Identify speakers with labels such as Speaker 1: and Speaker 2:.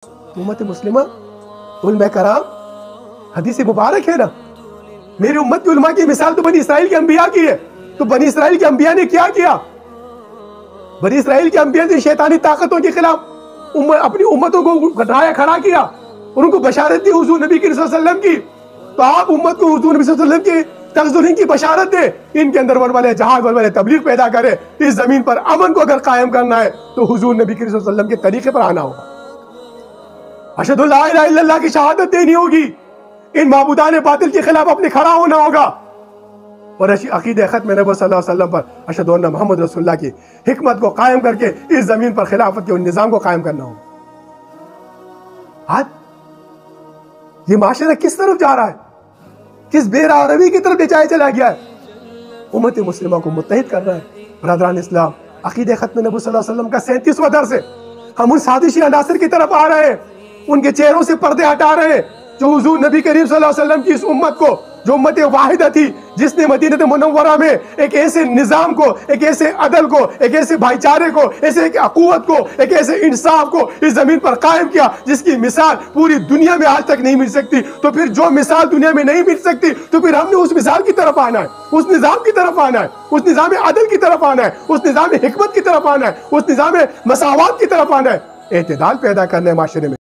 Speaker 1: امت مسلمہ علماء کرام حدیث مبارک ہے نا، میری امت کی علماء کی مثال تو بنی اسرائیل کے انبیاء کی ہے. تو بنی اسرائیل کے انبیاء نے کیا کیا؟ بنی اسرائیل کے انبیاء نے شیطانی طاقتوں کے خلاف اپنی امتوں کو کھڑا کیا اور ان کو بشارت دی حضور نبی صلی اللہ علیہ وسلم کی. تو آپ امت کو حضور نبی صلی اللہ علیہ وسلم کی تغزلین کی بشارت دے، ان کے اندر ولولہ جہاد ولولہ تبلیغ پیدا کرے. اس زمین پر امن کو اگر قائم کرنا ہے تو حضور نبی صلی اللہ علیہ وسلم کے طریقے پر آنا ہوگا. اشہد لا الہ الا اللہ کی شہادت دینی ہوگی، ان معبودان باطل کے خلاف اپنے کھڑا ہونا ہوگا، اور عقیدہ ختم نبوت صلی اللہ علیہ وسلم پر اشہد ان محمد رسول اللہ کی حکمت کو قائم کر کے اس زمین پر خلافت کے نظام کو قائم کرنا ہوگا. آج یہ معاشرہ کس طرف جا رہا ہے؟ کس بے راہ روی کی طرف لے جایا چلا گیا ہے؟ امت مسلمہ کو متحد کر رہا ہے. برادران اسلام، عقیدہ ختم نبوت صلی اللہ علیہ وسلم کا 37واں درس ہے. ہم ان سازشی عناصر کی طرف آ رہے ہیں، ان کے چہروں سے پردے ہٹا رہے ہیں جو حضور نبی کریم صلی اللہ علیہ وسلم کی اس امت کو، جو امت واحدہ تھی جس نے مدینہ منورہ میں ایک ایسے نظام کو، ایک ایسے عدل کو، ایک ایسے بھائی چارے کو، ایسے ایک اخوت کو، ایک ایسے انصاف کو اس زمین پر قائم کیا جس کی مثال پوری دنیا میں آج تک نہیں مل سکتی. تو پھر جو مثال دنیا میں نہیں مل سکتی تو پھر ہم نے اس مثال کی طرف آنا ہے، اس نظام کی طرف آنا ہے، اس نظام عدل کی طرف آنا ہے، اس نظام حکمت کی طرف آنا ہے، اس نظام مساوات کی طرف آنا ہے. اعتدال پیدا کرنا ہے معاشرے میں.